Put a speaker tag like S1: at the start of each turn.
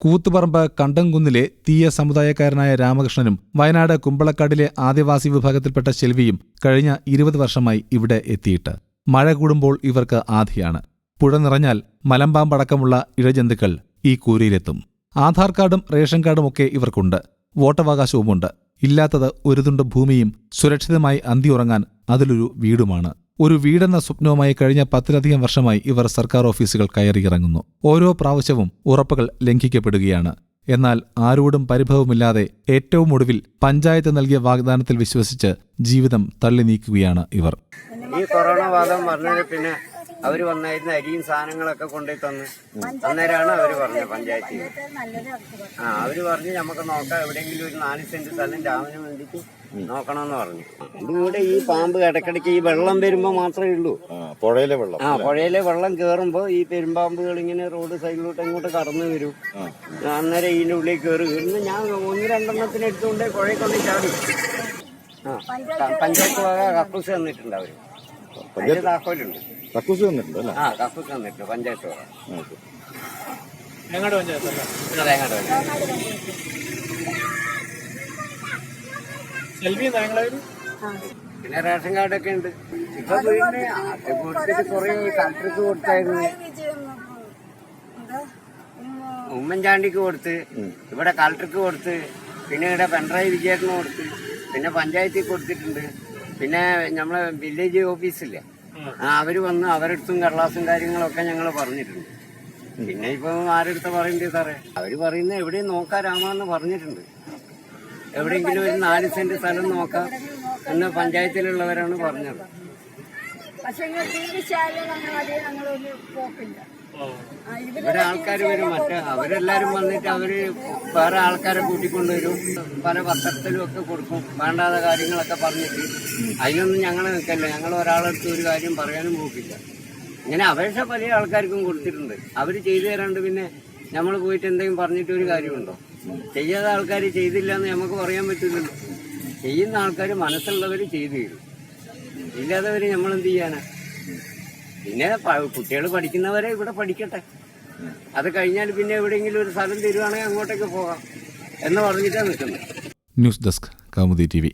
S1: കൂത്തുപറമ്പ് കണ്ടംകുന്നിലെ തീയ സമുദായക്കാരനായ രാമകൃഷ്ണനും വയനാട് കുമ്പളക്കാടിലെ ആദിവാസി വിഭാഗത്തിൽപ്പെട്ട ശെൽവിയും കഴിഞ്ഞ 20 വർഷമായി ഇവിടെ എത്തിയിട്ട്. മഴ കൂടുമ്പോൾ ഇവർക്ക് ആധിയാണ്. പുഴ നിറഞ്ഞാൽ മലമ്പാമ്പടക്കമുള്ള ഇഴജന്തുക്കൾ ഈ കൂരയിലെത്തും. ആധാർ കാർഡും റേഷൻ കാർഡുമൊക്കെ ഇവർക്കുണ്ട്. വോട്ടവകാശവുമുണ്ട്. ഇല്ലാത്തത് ഒരു തുണ്ട് ഭൂമിയും സുരക്ഷിതമായി അന്തിയുറങ്ങാൻ അതിലൊരു വീടുമാണ്. ഒരു വീടെന്ന സ്വപ്നവുമായി കഴിഞ്ഞ 10-ലധികം വർഷമായി ഇവർ സർക്കാർ ഓഫീസുകൾ കയറിയിറങ്ങുന്നു. ഓരോ പ്രാവശ്യവും ഉറപ്പുകൾ ലംഘിക്കപ്പെടുകയാണ്. എന്നാൽ ആരോടും പരിഭവമില്ലാതെ ഏറ്റവും ഒടുവിൽ പഞ്ചായത്ത് നൽകിയ വാഗ്ദാനത്തിൽ വിശ്വസിച്ച് ജീവിതം തള്ളി നീക്കുകയാണ് ഇവർ.
S2: ഈ കൊറോണ വാദം പറഞ്ഞതിന് പിന്നെ അവര് വന്നായിരുന്നു അരിയും സാധനങ്ങളൊക്കെ കൊണ്ടുപോയി തന്ന്. അന്നേരമാണ് അവര് പറഞ്ഞത് പഞ്ചായത്തിൽ. അവര് പറഞ്ഞ് നമുക്ക് നോക്കാം, എവിടെയെങ്കിലും ഒരു 4 സെന്റ് സ്ഥലം രാമന് വേണ്ടിട്ട് നോക്കണമെന്ന് പറഞ്ഞു. ഇവിടെ ഈ പാമ്പ് ഇടയ്ക്കിടയ്ക്ക് ഈ വെള്ളം വരുമ്പോ മാത്രമേ ഉള്ളൂ. പുഴയിലെ വെള്ളം കേറുമ്പോ ഈ പെരുമ്പാമ്പുകൾ ഇങ്ങനെ റോഡ് സൈഡിലോട്ട് ഇങ്ങോട്ട് കടന്നു വരും. അന്നേരം ഇതിന്റെ ഉള്ളിൽ കയറി വരുന്നു. ഞാൻ 1-2 എടുത്തുകൊണ്ട് പുഴയിൽ കൊണ്ട് ചാടി. പഞ്ചായത്ത് വക കക്കൂസ് തന്നിട്ടുണ്ട് അവര്. അതിന്റെ താക്കോലുണ്ട്. കക്കൂസ് തന്നിട്ടുണ്ട്. പഞ്ചായത്ത് വക. പിന്നെ റേഷൻ കാർഡൊക്കെ ഉണ്ട്. ഇപ്പൊ വീടിന് കൊടുത്തിട്ട് കുറെ കളക്ടർക്ക് കൊടുത്തായിരുന്നു. ഉമ്മൻചാണ്ടിക്ക് കൊടുത്ത്, ഇവിടെ കളക്ടർക്ക് കൊടുത്ത്, പിന്നെ ഇവിടെ പിണറായി വിജയന് കൊടുത്ത്, പിന്നെ പഞ്ചായത്തിൽ കൊടുത്തിട്ടുണ്ട്. പിന്നെ നമ്മളെ വില്ലേജ് ഓഫീസില്ലേ, അവര് വന്ന് അവരെടുത്തും കടലാസും കാര്യങ്ങളൊക്കെ ഞങ്ങൾ പറഞ്ഞിട്ടുണ്ട്. പിന്നെ ഇപ്പൊ ആരെടുത്ത് പറയണ്ടേ സാറേ? അവര് പറയുന്ന എവിടെയും നോക്കാം രാമാന്ന് പറഞ്ഞിട്ടുണ്ട്. എവിടെയെങ്കിലും ഒരു 4 സെന്റ് സ്ഥലം നോക്കാം എന്ന് പഞ്ചായത്തിലുള്ളവരാണ് പറഞ്ഞത്. ഇവിടെ ആൾക്കാർ വരും. അവരെല്ലാരും വന്നിട്ട് അവര് വേറെ ആൾക്കാരെ കൂട്ടിക്കൊണ്ടുവരും. പല പത്രത്തിലും ഒക്കെ കൊടുക്കും. വേണ്ടാത്ത കാര്യങ്ങളൊക്കെ പറഞ്ഞിട്ട് അതിനൊന്നും ഞങ്ങൾ നിൽക്കല്ല. ഞങ്ങൾ ഒരാളെടുത്ത് ഒരു കാര്യം പറയാനും പോക്കില്ല. ഇങ്ങനെ അപേക്ഷ പല ആൾക്കാർക്കും കൊടുത്തിട്ടുണ്ട്. അവര് ചെയ്തു തരാണ്ട് പിന്നെ നമ്മൾ പോയിട്ട് എന്തെങ്കിലും പറഞ്ഞിട്ട് ഒരു കാര്യമുണ്ടോ? ചെയ്യാത്ത ആൾക്കാർ ചെയ്തില്ല എന്ന് നമുക്ക് പറയാൻ പറ്റില്ലല്ലോ. ചെയ്യുന്ന ആൾക്കാർ മനസ്സുള്ളവർ ചെയ്തു തരും. ഇല്ലാത്തവര് നമ്മൾ എന്ത് ചെയ്യാനാ? പിന്നെ കുട്ടികൾ പഠിക്കുന്നവരെ ഇവിടെ പഠിക്കട്ടെ. അത് കഴിഞ്ഞാൽ പിന്നെ എവിടെയെങ്കിലും ഒരു സ്ഥലം തരുവാണെങ്കിൽ അങ്ങോട്ടേക്ക് പോകാം എന്ന് പറഞ്ഞിട്ടാണ് നിൽക്കുന്നത്.
S1: News desk Kaumudi TV.